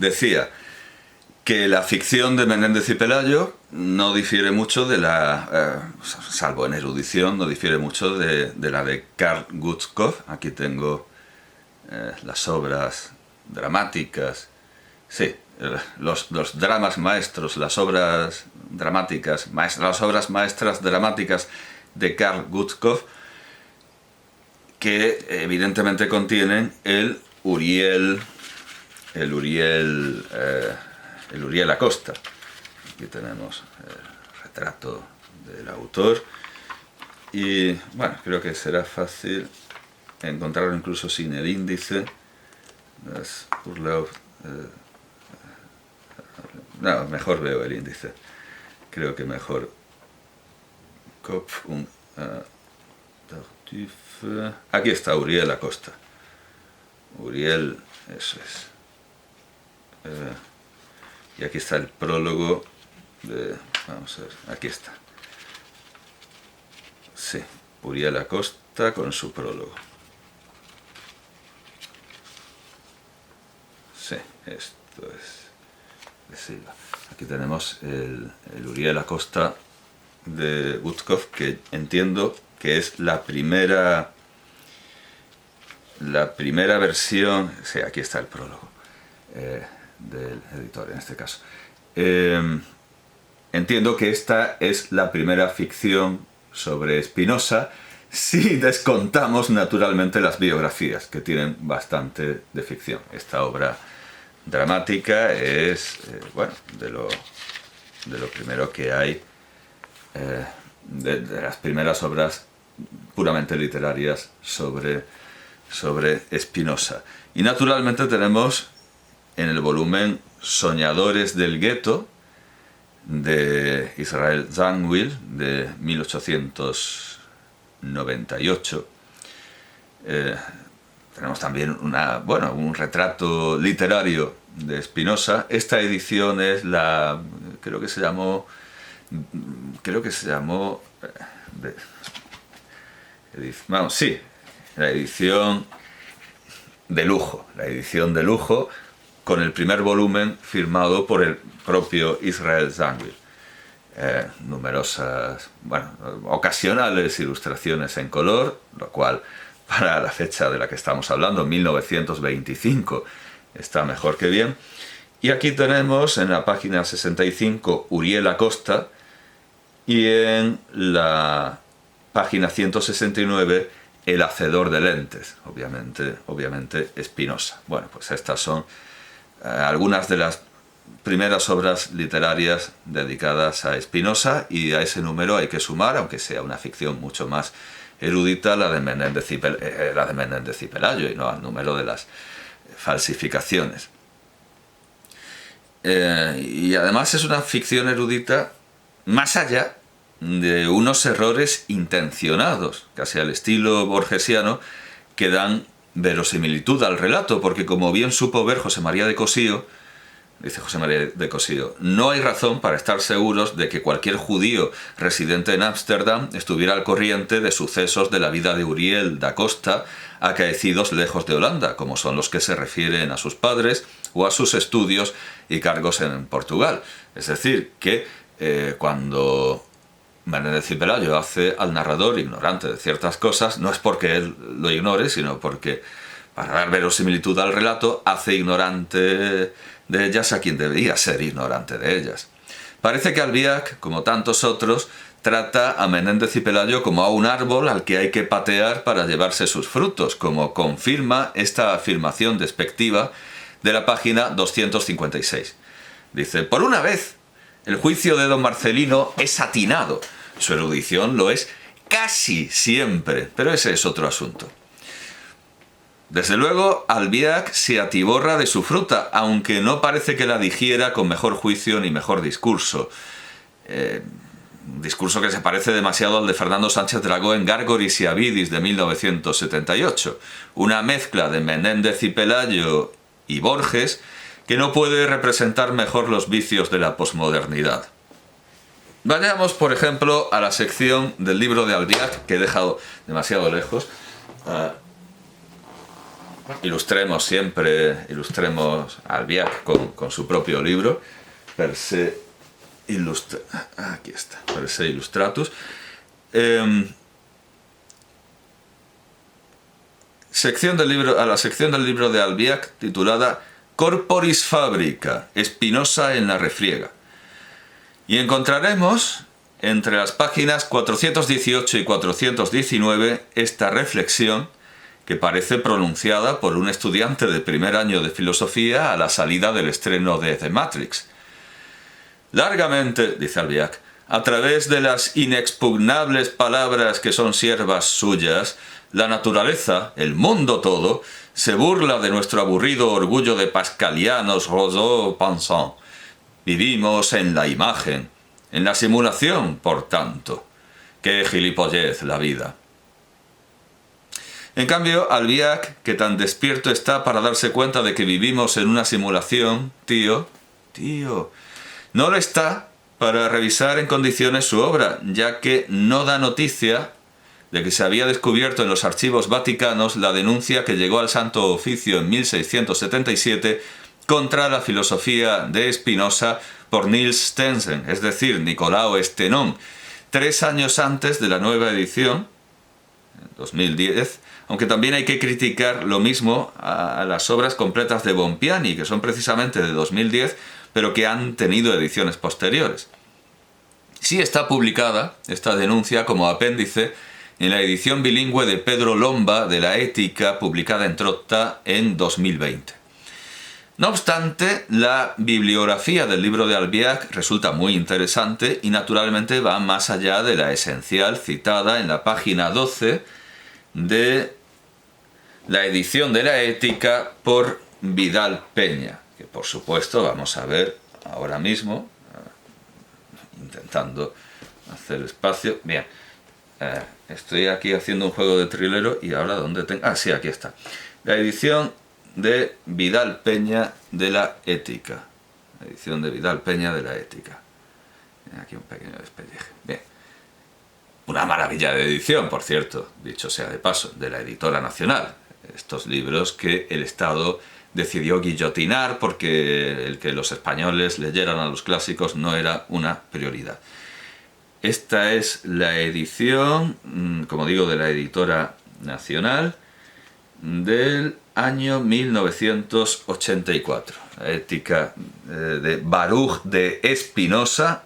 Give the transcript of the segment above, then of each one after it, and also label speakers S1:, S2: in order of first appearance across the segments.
S1: decía que la ficción de Menéndez y Pelayo no difiere mucho de salvo en erudición, no difiere mucho de la de Karl Gutzkow. Aquí tengo las obras dramáticas, sí, los dramas maestros, las obras dramáticas, las obras maestras dramáticas de Karl Gutzkow, que evidentemente contienen el Uriel Acosta. Aquí tenemos el retrato del autor y bueno, creo que será fácil encontrarlo incluso sin el índice. No, mejor veo el índice, creo que mejor. Aquí está Uriel Acosta. Uriel, eso es. Y aquí está el prólogo de... Vamos a ver, aquí está. Sí, Uriel Acosta con su prólogo. Sí, esto es de Silva. Aquí tenemos el Uriel Acosta de Gutzkow, que entiendo que es la primera versión. Sí, aquí está el prólogo del editor en este caso. Entiendo que esta es la primera ficción sobre Spinoza, si descontamos naturalmente las biografías, que tienen bastante de ficción. Esta obra dramática es bueno, de lo primero que hay, de las primeras obras puramente literarias sobre Spinoza. Y naturalmente tenemos en el volumen Soñadores del Gueto, de Israel Zangwill, de 1898. Tenemos también un retrato literario de Spinoza. Esta edición es creo que se llamó la edición de lujo, con el primer volumen firmado por el propio Israel Zangwill. Numerosas, ocasionales ilustraciones en color, lo cual para la fecha de la que estamos hablando, 1925, está mejor que bien. Y aquí tenemos en la página 65 Uriel Acosta y en la página 169 El hacedor de lentes, obviamente Spinoza. Bueno, pues estas son algunas de las primeras obras literarias dedicadas a Spinoza, y a ese número hay que sumar, aunque sea una ficción mucho más erudita, la de Menéndez y Pelayo, y no al número de las falsificaciones. Y además es una ficción erudita más allá de unos errores intencionados, casi al estilo borgesiano, que dan verosimilitud al relato, porque como bien supo ver José María de Cossío, dice José María de Cossío, no hay razón para estar seguros de que cualquier judío residente en Ámsterdam estuviera al corriente de sucesos de la vida de Uriel da Costa acaecidos lejos de Holanda, como son los que se refieren a sus padres o a sus estudios y cargos en Portugal. Es decir, que cuando Menéndez y Pelayo hace al narrador ignorante de ciertas cosas, no es porque él lo ignore, sino porque, para dar verosimilitud al relato, hace ignorante de ellas a quien debería ser ignorante de ellas. Parece que Albiach, como tantos otros, trata a Menéndez y Pelayo como a un árbol al que hay que patear para llevarse sus frutos, como confirma esta afirmación despectiva de la página 256. Dice: por una vez, el juicio de don Marcelino es atinado. Su erudición lo es casi siempre, pero ese es otro asunto. Desde luego, Albiach se atiborra de su fruta, aunque no parece que la digiera con mejor juicio ni mejor discurso. Un discurso que se parece demasiado al de Fernando Sánchez Dragó en Gárgoris y Avidis de 1978. Una mezcla de Menéndez y Pelayo y Borges que no puede representar mejor los vicios de la posmodernidad. Vayamos, por ejemplo, a la sección del libro de Albiach, que he dejado demasiado lejos. ilustremos a Albiach con su propio libro, Per se Illustratus. A la sección del libro de Albiach titulada Corporis Fabrica, Spinoza en la refriega. Y encontraremos entre las páginas 418 y 419 esta reflexión que parece pronunciada por un estudiante de primer año de filosofía a la salida del estreno de The Matrix. Largamente, dice Albiach, a través de las inexpugnables palabras que son siervas suyas, la naturaleza, el mundo todo, se burla de nuestro aburrido orgullo de pascalianos roseaux pensants. Vivimos en la imagen, en la simulación, por tanto. ¡Qué gilipollez la vida! En cambio, Albiach, que tan despierto está para darse cuenta de que vivimos en una simulación, tío, no lo está para revisar en condiciones su obra, ya que no da noticia de que se había descubierto en los archivos vaticanos la denuncia que llegó al Santo Oficio en 1677 contra la filosofía de Spinoza por Niels Stensen, es decir, Nicolao Stenón, 3 años antes de la nueva edición, en 2010, aunque también hay que criticar lo mismo a las obras completas de Bompiani, que son precisamente de 2010, pero que han tenido ediciones posteriores. Sí está publicada esta denuncia como apéndice en la edición bilingüe de Pedro Lomba de la Ética, publicada en Trotta en 2020. No obstante, la bibliografía del libro de Albiach resulta muy interesante y naturalmente va más allá de la esencial citada en la página 12 de la edición de la Ética por Vidal Peña, que por supuesto vamos a ver ahora mismo, intentando hacer espacio. Bien, estoy aquí haciendo un juego de trilero y ahora ¿dónde tengo? Ah, sí, aquí está. La edición de Vidal Peña de la Ética. La edición de Vidal Peña de la Ética. Aquí un pequeño despelleje. Bien. Una maravilla de edición, por cierto, dicho sea de paso, de la Editora Nacional. Estos libros que el Estado decidió guillotinar porque el que los españoles leyeran a los clásicos no era una prioridad. Esta es la edición, como digo, de la Editora Nacional del año 1984. La Ética de Baruch de Espinosa,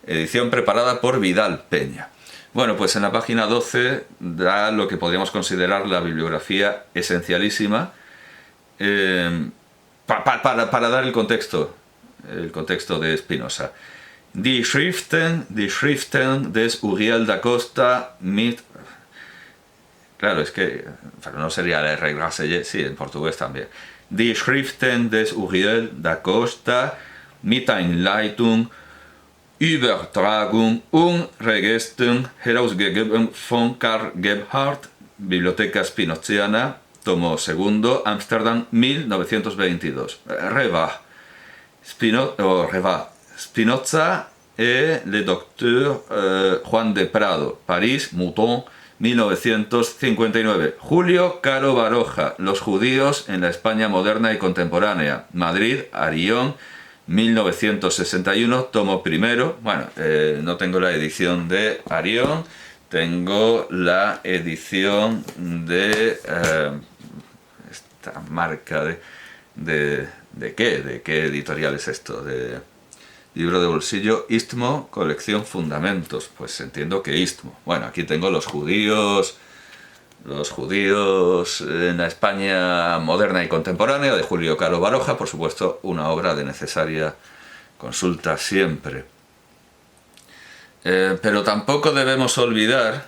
S1: edición preparada por Vidal Peña. Bueno, pues en la página 12 da lo que podríamos considerar la bibliografía esencialísima para dar el contexto de Spinoza. Die Schriften des Uriel da Costa mit... Claro, es que pero no sería la R. Sí, en portugués también. Die Schriften des Uriel da Costa mit Einleitung, Übertragung und Regesten, herausgegeben von Karl Gebhardt, Biblioteca Spinoziana, tomo 2, Ámsterdam, 1922. Reva. Spinoza et le docteur Juan de Prado, París, Mouton, 1959. Julio Caro Baroja, Los judíos en la España moderna y contemporánea, Madrid, Arión, 1961, tomo 1. Bueno, no tengo la edición de Arión, tengo la edición de esta marca ¿de qué? ¿De qué editorial es esto? De libro de bolsillo, Istmo, colección Fundamentos. Pues entiendo que Istmo. Bueno, aquí tengo los judíos en la España moderna y contemporánea, de Julio Caro Baroja, por supuesto, una obra de necesaria consulta siempre. Pero tampoco debemos olvidar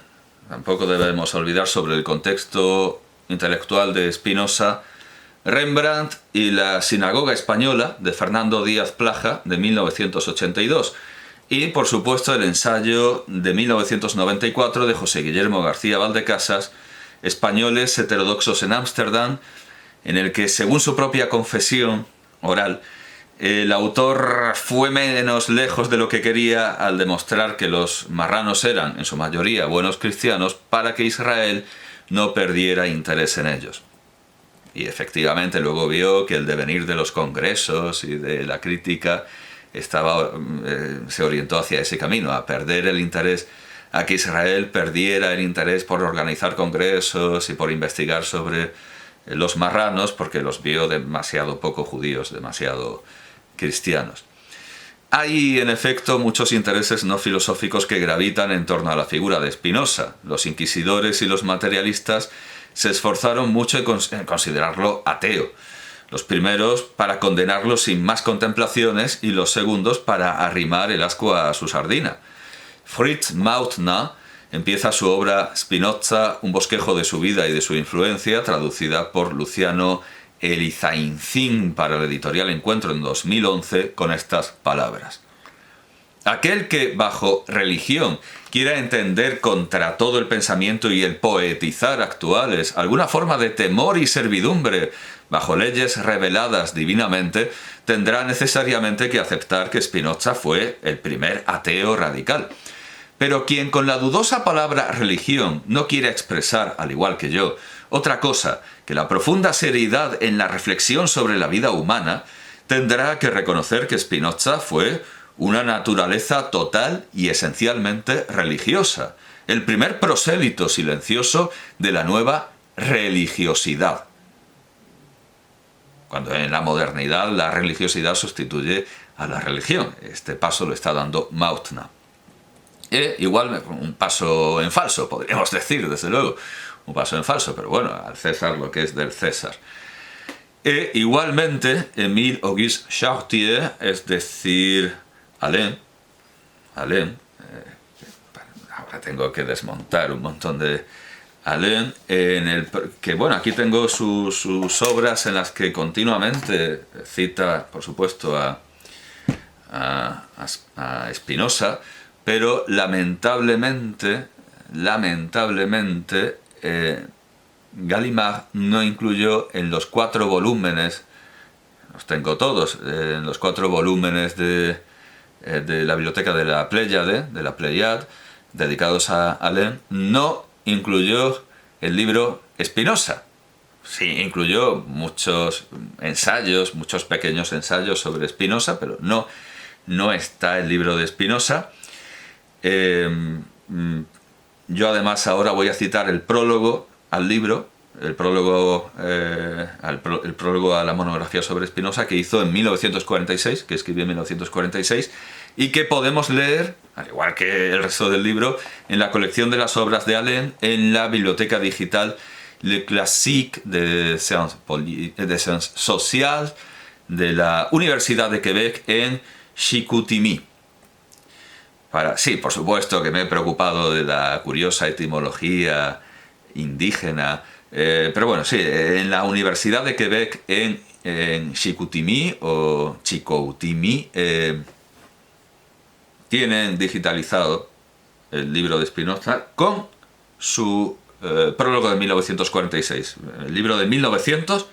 S1: sobre el contexto intelectual de Spinoza, Rembrandt y la Sinagoga Española de Fernando Díaz Plaja de 1982 y por supuesto el ensayo de 1994 de José Guillermo García Valdecasas, Españoles heterodoxos en Ámsterdam, en el que según su propia confesión oral el autor fue menos lejos de lo que quería al demostrar que los marranos eran en su mayoría buenos cristianos para que Israel no perdiera interés en ellos. Y efectivamente luego vio que el devenir de los congresos y de la crítica se orientó hacia ese camino, a perder el interés, a que Israel perdiera el interés por organizar congresos y por investigar sobre los marranos, porque los vio demasiado poco judíos, demasiado cristianos. Hay, en efecto, muchos intereses no filosóficos que gravitan en torno a la figura de Spinoza. Los inquisidores y los materialistas se esforzaron mucho en considerarlo ateo. Los primeros para condenarlo sin más contemplaciones y los segundos para arrimar el ascua a su sardina. Fritz Mautner empieza su obra Spinoza, un bosquejo de su vida y de su influencia, traducida por Luciano Elizainzin para la editorial Encuentro en 2011, con estas palabras. Aquel que bajo religión quiera entender contra todo el pensamiento y el poetizar actuales alguna forma de temor y servidumbre bajo leyes reveladas divinamente, tendrá necesariamente que aceptar que Spinoza fue el primer ateo radical. Pero quien con la dudosa palabra religión no quiere expresar, al igual que yo, otra cosa que la profunda seriedad en la reflexión sobre la vida humana, tendrá que reconocer que Spinoza fue una naturaleza total y esencialmente religiosa, el primer prosélito silencioso de la nueva religiosidad. Cuando en la modernidad la religiosidad sustituye a la religión. Este paso lo está dando Mautner. Igual un paso en falso, podríamos decir, desde luego. Un paso en falso, pero bueno, al César lo que es del César. Igualmente, Émile Auguste Chartier, es decir, Alain, ahora tengo que desmontar un montón de Alain, que bueno, aquí tengo sus obras en las que continuamente cita, por supuesto, a Spinoza, pero lamentablemente, Gallimard no incluyó en los 4 volúmenes, los tengo todos, en los 4 volúmenes de la biblioteca de la Pléiade, dedicados a Alain, no incluyó el libro Spinoza. Sí, incluyó muchos ensayos, muchos pequeños ensayos sobre Spinoza, pero no está el libro de Spinoza. Yo además ahora voy a citar el prólogo al libro, el prólogo a la monografía sobre Spinoza que hizo en 1946, que escribió en 1946, y que podemos leer, al igual que el resto del libro, en la colección de las obras de Alain, en la biblioteca digital Le Classique de Sciences Sociales de la Universidad de Quebec en Chicoutimi. Sí, por supuesto que me he preocupado de la curiosa etimología indígena, pero bueno, sí, en la Universidad de Quebec en Chicoutimi o Chicoutimi tienen digitalizado el libro de Spinoza con su prólogo de 1946, el libro de 1900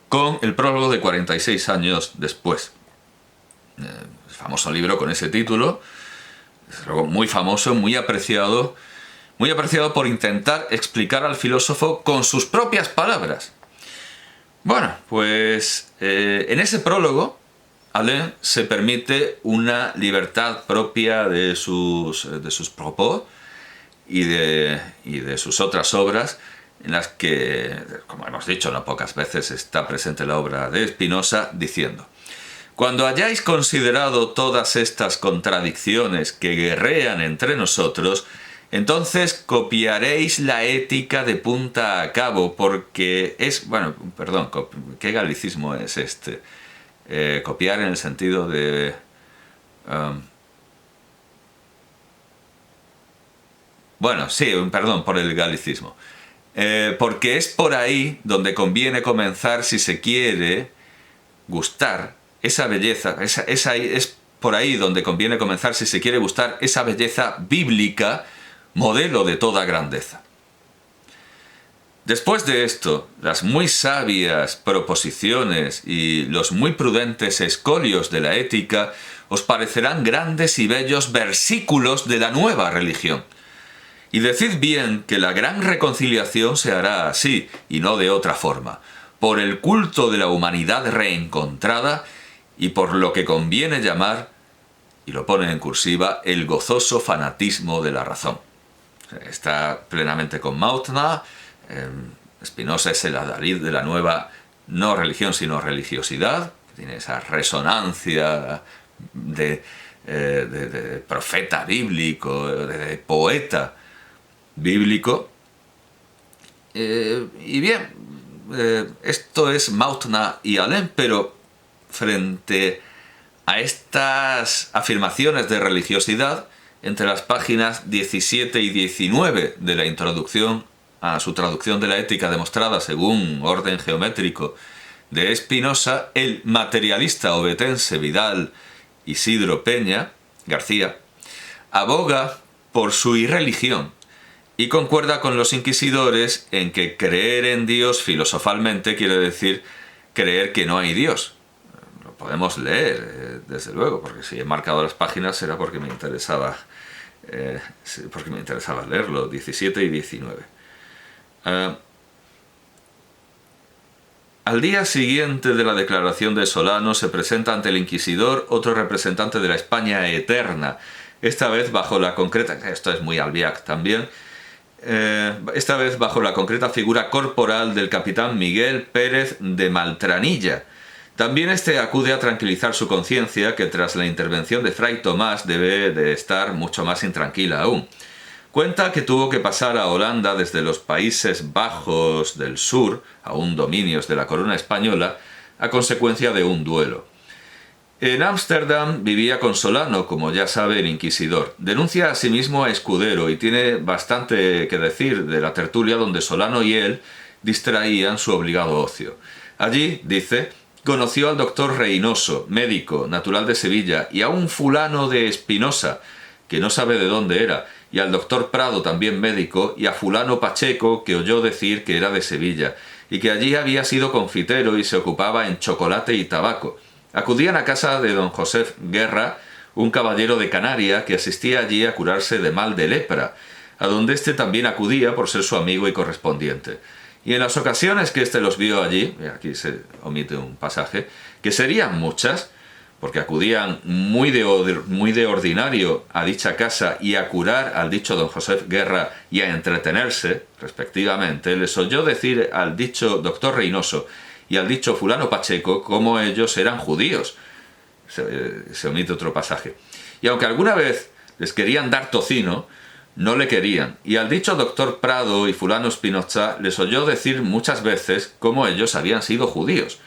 S1: con el prólogo de 46 años después. Famoso libro con ese título, muy famoso, muy apreciado por intentar explicar al filósofo con sus propias palabras. Bueno, pues en ese prólogo Alain se permite una libertad propia de sus propos y de sus otras obras, en las que, como hemos dicho no pocas veces, está presente la obra de Spinoza, diciendo: cuando hayáis considerado todas estas contradicciones que guerrean entre nosotros, entonces copiaréis la ética de punta a cabo, porque es... Bueno, perdón, ¿qué galicismo es este? Copiar en el sentido de... bueno, sí, perdón por el galicismo. Porque es por ahí donde conviene comenzar si se quiere gustar esa belleza, es por ahí donde conviene comenzar si se quiere gustar esa belleza bíblica, modelo de toda grandeza. Después de esto, las muy sabias proposiciones y los muy prudentes escolios de la ética os parecerán grandes y bellos versículos de la nueva religión. Y decid bien que la gran reconciliación se hará así, y no de otra forma, por el culto de la humanidad reencontrada y por lo que conviene llamar, y lo pone en cursiva, el gozoso fanatismo de la razón. Está plenamente con Mautner. Spinoza es el adalid de la nueva, no religión, sino religiosidad. Tiene esa resonancia de profeta bíblico, de poeta bíblico. Y bien, esto es Mautner y Allen, pero frente a estas afirmaciones de religiosidad, entre las páginas 17 y 19 de la introducción a su traducción de la ética demostrada según orden geométrico de Spinoza, el materialista ovetense Vidal Isidro Peña García aboga por su irreligión y concuerda con los inquisidores en que creer en Dios filosofalmente quiere decir creer que no hay Dios. Lo podemos leer, desde luego, porque si he marcado las páginas será porque me interesaba leerlo, 17 y 19. Al día siguiente de la declaración de Solano se presenta ante el inquisidor otro representante de la España eterna, esta vez bajo la concreta, esto es muy Albiac también, esta vez bajo la concreta figura corporal del capitán Miguel Pérez de Maltranilla. También este acude a tranquilizar su conciencia, que tras la intervención de Fray Tomás debe de estar mucho más intranquila aún. Cuenta que tuvo que pasar a Holanda desde los Países Bajos del Sur, aún dominios de la corona española, a consecuencia de un duelo. En Ámsterdam vivía con Solano, como ya sabe el inquisidor. Denuncia a sí mismo a Escudero y tiene bastante que decir de la tertulia donde Solano y él distraían su obligado ocio. Allí, dice, conoció al doctor Reynoso, médico, natural de Sevilla, y a un fulano de Espinosa, que no sabe de dónde era, y al doctor Prado, también médico, y a fulano Pacheco, que oyó decir que era de Sevilla, y que allí había sido confitero y se ocupaba en chocolate y tabaco. Acudían a casa de don José Guerra, un caballero de Canaria que asistía allí a curarse de mal de lepra, a donde éste también acudía por ser su amigo y correspondiente. Y en las ocasiones que éste los vio allí, aquí se omite un pasaje, que serían muchas, porque acudían muy de ordinario a dicha casa y a curar al dicho don José Guerra y a entretenerse, respectivamente, les oyó decir al dicho doctor Reynoso y al dicho fulano Pacheco cómo ellos eran judíos. Se omite otro pasaje. Y aunque alguna vez les querían dar tocino, no le querían. Y al dicho doctor Prado y fulano Spinoza les oyó decir muchas veces cómo ellos habían sido judíos.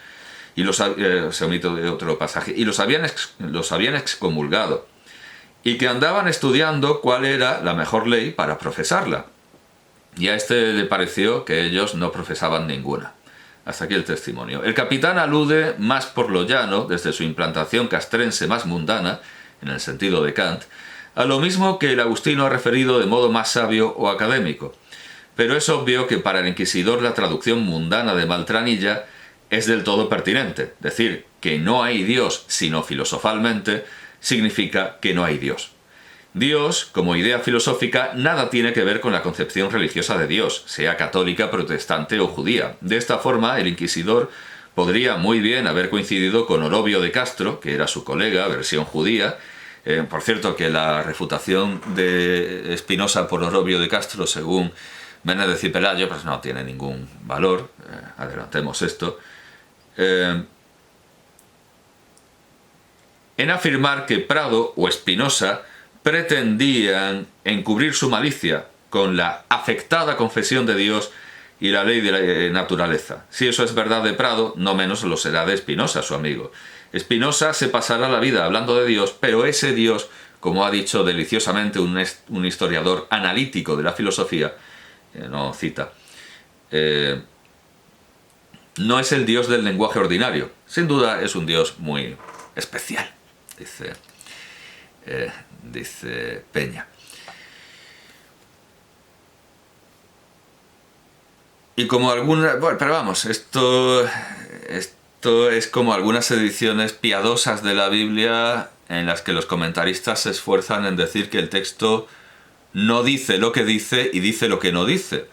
S1: Y se omite otro pasaje. Y los habían excomulgado. Y que andaban estudiando cuál era la mejor ley para profesarla. Y a este le pareció que ellos no profesaban ninguna. Hasta aquí el testimonio. El capitán alude más por lo llano, desde su implantación castrense más mundana, en el sentido de Kant, a lo mismo que el agustino ha referido de modo más sabio o académico. Pero es obvio que para el inquisidor la traducción mundana de Maltranilla es del todo pertinente. Decir que no hay Dios sino filosofalmente significa que no hay Dios. Dios, como idea filosófica, nada tiene que ver con la concepción religiosa de Dios, sea católica, protestante o judía. De esta forma, el inquisidor podría muy bien haber coincidido con Orobio de Castro, que era su colega, versión judía. Por cierto, que la refutación de Spinoza por Orobio de Castro, según Menéndez y Pelayo, pues no tiene ningún valor. Adelantemos esto. En afirmar que Prado o Spinoza pretendían encubrir su malicia con la afectada confesión de Dios y la ley de la naturaleza. Si eso es verdad de Prado, no menos lo será de Spinoza, su amigo. Spinoza se pasará la vida hablando de Dios, pero ese Dios, como ha dicho deliciosamente un historiador analítico de la filosofía, no cita, no es el Dios del lenguaje ordinario. Sin duda es un Dios muy especial, dice Peña. Y como pero vamos, esto es como algunas ediciones piadosas de la Biblia en las que los comentaristas se esfuerzan en decir que el texto no dice lo que dice y dice lo que no dice,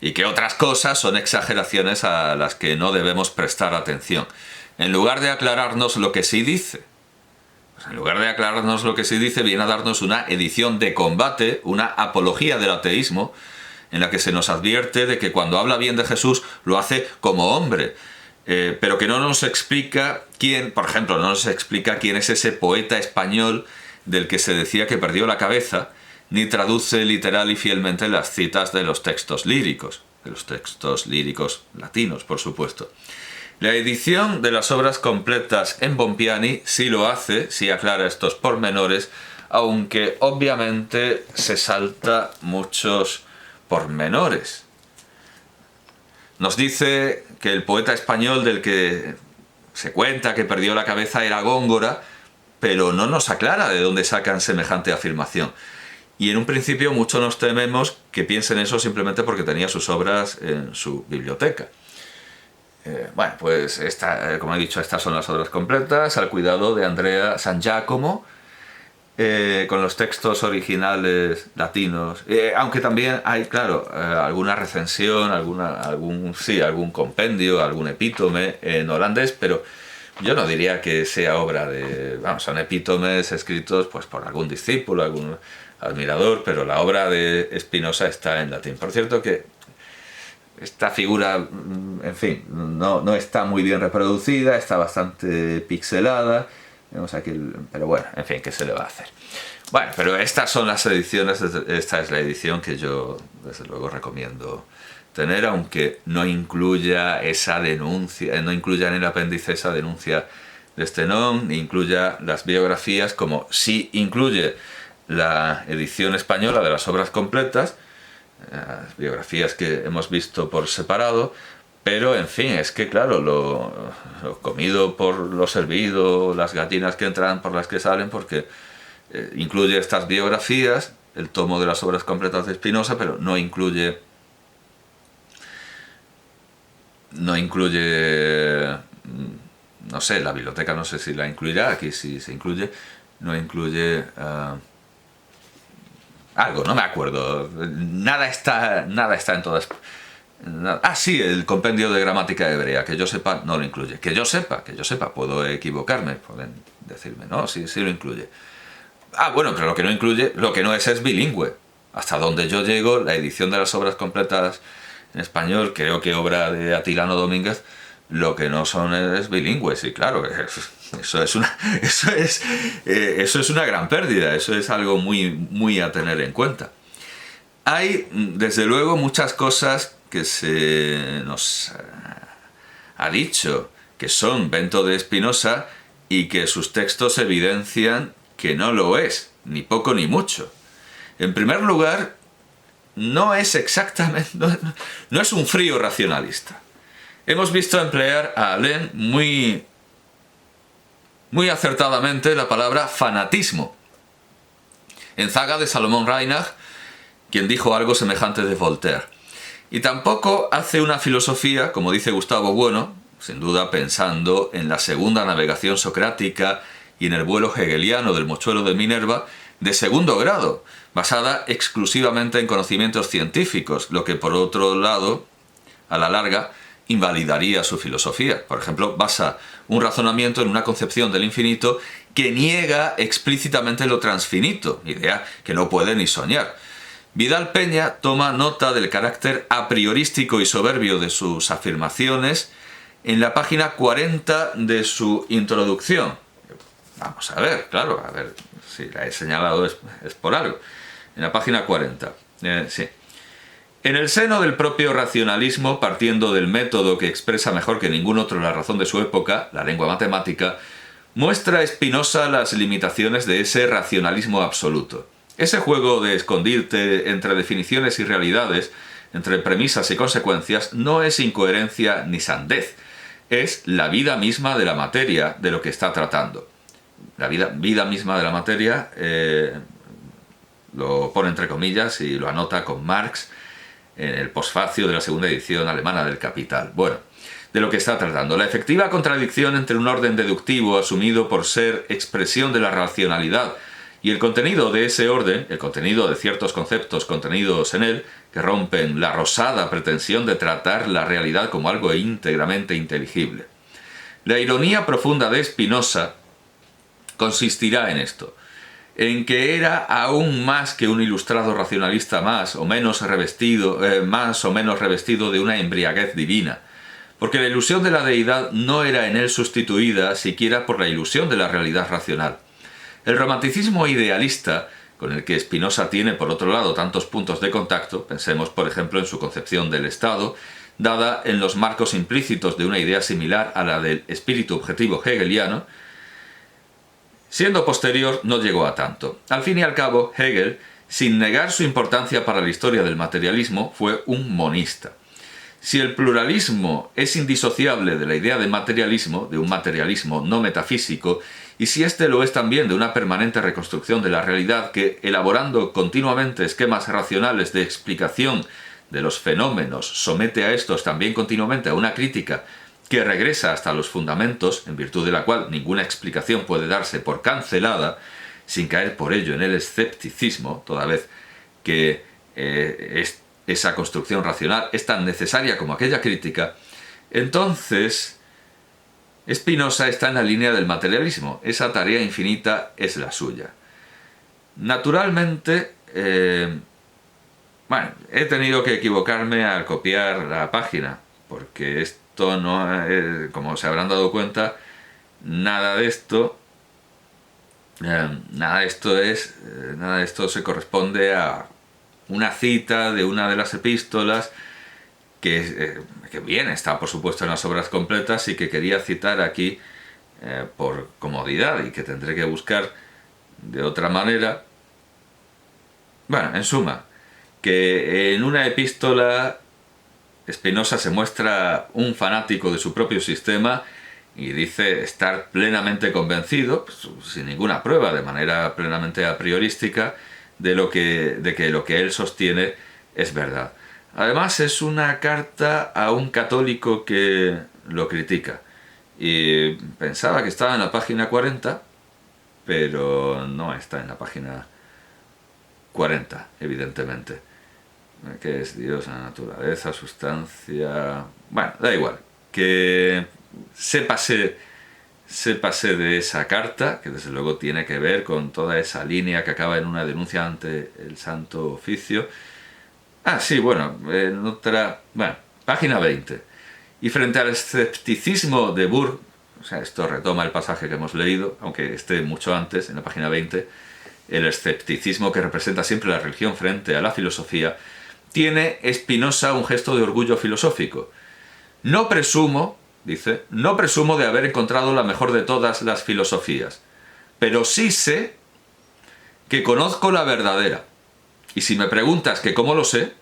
S1: y que otras cosas son exageraciones a las que no debemos prestar atención. En lugar de aclararnos lo que sí dice, viene a darnos una edición de combate, una apología del ateísmo, en la que se nos advierte de que cuando habla bien de Jesús lo hace como hombre, pero que no nos explica quién, por ejemplo, no nos explica quién es ese poeta español del que se decía que perdió la cabeza, ni traduce literal y fielmente las citas de los textos líricos latinos, por supuesto. La edición de las obras completas en Bompiani sí lo hace, sí aclara estos pormenores, aunque obviamente se salta muchos pormenores. Nos dice que el poeta español del que se cuenta que perdió la cabeza era Góngora, pero no nos aclara de dónde sacan semejante afirmación. Y en un principio mucho nos tememos que piensen eso simplemente porque tenía sus obras en su biblioteca. Bueno, pues como he dicho, estas son las obras completas, al cuidado de Andrea San Giacomo, con los textos originales latinos, aunque también hay, claro, alguna recensión, algún compendio, algún epítome en holandés, pero yo no diría que sea obra de... son epítomes escritos pues por algún discípulo, algún admirador, pero la obra de Spinoza está en latín. Por cierto que esta figura, en fin, no está muy bien reproducida, está bastante pixelada. Vemos aquí pero bueno, en fin, ¿qué se le va a hacer? Bueno, pero estas son las ediciones, esta es la edición que yo desde luego recomiendo tener, aunque no incluya esa denuncia, no incluya en el apéndice esa denuncia de Stenón, ni incluya las biografías, como sí incluye la edición española de las obras completas, las biografías que hemos visto por separado. Pero, en fin, es que, claro, lo comido por lo servido, las gallinas que entran por las que salen, porque incluye estas biografías, el tomo de las obras completas de Spinoza, pero no incluye, no sé, la biblioteca no sé si la incluirá, aquí sí se incluye, no incluye... algo, no me acuerdo, nada está en todas... sí, el compendio de gramática hebrea, que yo sepa, no lo incluye. Que yo sepa, puedo equivocarme, pueden decirme, no, sí lo incluye. Bueno, pero lo que no incluye, lo que no es bilingüe. Hasta donde yo llego, la edición de las obras completas en español, creo que obra de Atilano Domínguez, lo que no son es bilingües, y claro, eso es una gran pérdida, eso es algo muy, muy a tener en cuenta. Hay, desde luego, muchas cosas que se nos ha dicho que son Bento de Spinoza y que sus textos evidencian que no lo es, ni poco ni mucho. En primer lugar, no es exactamente, no es un frío racionalista. Hemos visto emplear a Alain muy acertadamente la palabra fanatismo. En Zaga de Salomón Reinach, quien dijo algo semejante de Voltaire. Y tampoco hace una filosofía, como dice Gustavo Bueno, sin duda pensando en la segunda navegación socrática y en el vuelo hegeliano del mochuelo de Minerva, de segundo grado, basada exclusivamente en conocimientos científicos, lo que por otro lado, a la larga, invalidaría su filosofía. Por ejemplo, basa un razonamiento en una concepción del infinito que niega explícitamente lo transfinito, idea que no puede ni soñar. Vidal Peña toma nota del carácter a priorístico y soberbio de sus afirmaciones en la página 40 de su introducción. Vamos a ver, claro, a ver si la he señalado es por algo. En la página 40, sí. En el seno del propio racionalismo, partiendo del método que expresa mejor que ningún otro la razón de su época, la lengua matemática, muestra Spinoza las limitaciones de ese racionalismo absoluto. Ese juego de escondirte entre definiciones y realidades, entre premisas y consecuencias, no es incoherencia ni sandez, es la vida misma de la materia de lo que está tratando. La vida misma de la materia lo pone entre comillas y lo anota con Marx en el posfacio de la segunda edición alemana del Capital. Bueno, de lo que está tratando. La efectiva contradicción entre un orden deductivo asumido por ser expresión de la racionalidad Y el contenido de ese orden, el contenido de ciertos conceptos contenidos en él, que rompen la rosada pretensión de tratar la realidad como algo íntegramente inteligible. La ironía profunda de Spinoza consistirá en esto, en que era aún más que un ilustrado racionalista más o menos revestido de una embriaguez divina, porque la ilusión de la deidad no era en él sustituida siquiera por la ilusión de la realidad racional. El romanticismo idealista, con el que Spinoza tiene por otro lado tantos puntos de contacto, pensemos por ejemplo en su concepción del Estado, dada en los marcos implícitos de una idea similar a la del espíritu objetivo hegeliano, siendo posterior no llegó a tanto. Al fin y al cabo, Hegel, sin negar su importancia para la historia del materialismo, fue un monista. Si el pluralismo es indisociable de la idea de materialismo, de un materialismo no metafísico, y si éste lo es también de una permanente reconstrucción de la realidad que, elaborando continuamente esquemas racionales de explicación de los fenómenos, somete a estos también continuamente a una crítica que regresa hasta los fundamentos, en virtud de la cual ninguna explicación puede darse por cancelada, sin caer por ello en el escepticismo, toda vez que esa construcción racional es tan necesaria como aquella crítica, entonces Spinoza está en la línea del materialismo. Esa tarea infinita es la suya. Naturalmente, he tenido que equivocarme al copiar la página, porque esto no, como se habrán dado cuenta, nada de esto se corresponde a una cita de una de las epístolas que bien está por supuesto en las obras completas y que quería citar aquí por comodidad y que tendré que buscar de otra manera. Bueno, en suma, que en una epístola Spinoza se muestra un fanático de su propio sistema y dice estar plenamente convencido, pues, sin ninguna prueba, de manera plenamente a priorística, de que lo que él sostiene es verdad. Además es una carta a un católico que lo critica. Y pensaba que estaba en la página 40, pero no está en la página 40, evidentemente. ¿Qué es Dios, la naturaleza, sustancia? Bueno, da igual. Que sépase de esa carta, que desde luego tiene que ver con toda esa línea que acaba en una denuncia ante el Santo Oficio. En otra... página 20. Y frente al escepticismo de Burke, o sea, esto retoma el pasaje que hemos leído, aunque esté mucho antes, en la página 20, el escepticismo que representa siempre la religión frente a la filosofía, tiene Spinoza un gesto de orgullo filosófico. No presumo, dice, no presumo de haber encontrado la mejor de todas las filosofías, pero sí sé que conozco la verdadera. Y si me preguntas que cómo lo sé,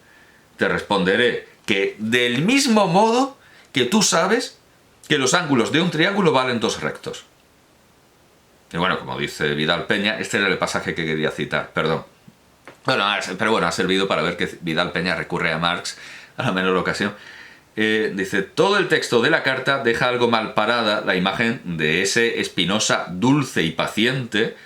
S1: te responderé que del mismo modo que tú sabes que los ángulos de un triángulo valen dos rectos. Y bueno, como dice Vidal Peña, este era el pasaje que quería citar, perdón. Pero ha servido para ver que Vidal Peña recurre a Marx a la menor ocasión. Dice, todo el texto de la carta deja algo mal parada la imagen de ese Spinoza dulce y paciente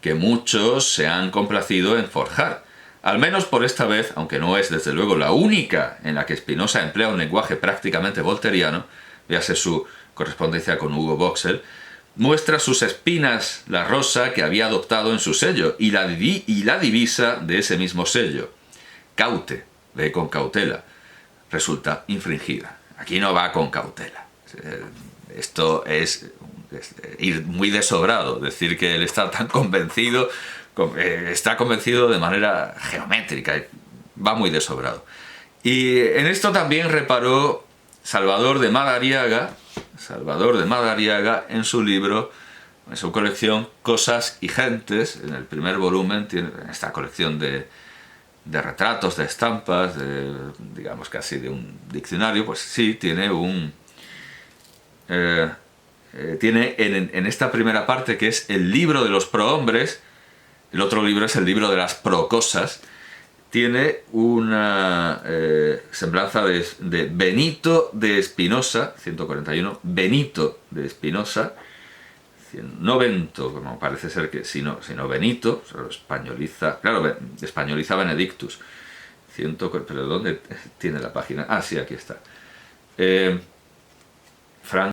S1: que muchos se han complacido en forjar. Al menos por esta vez, aunque no es desde luego la única en la que Spinoza emplea un lenguaje prácticamente volteriano, véase su correspondencia con Hugo Boxell, muestra sus espinas la rosa que había adoptado en su sello y la divisa de ese mismo sello. Caute, ve con cautela, resulta infringida. Aquí no va con cautela. Esto es ir muy de sobrado, decir que él está tan convencido, está convencido de manera geométrica, va muy de sobrado. Y en esto también reparó Salvador de Madariaga en su libro, en su colección Cosas y Gentes. En el primer volumen tiene esta colección de retratos, de estampas, digamos casi de un diccionario. Pues sí, tiene en esta primera parte, que es el libro de los prohombres, el otro libro es el libro de las procosas, tiene una semblanza de Benito de Spinoza, 141, Benito de Spinoza, no Bento, como parece ser que, sino Benito, o sea, lo españoliza, claro, españoliza Benedictus. Pero ¿dónde tiene la página? Ah, sí, aquí está. Fran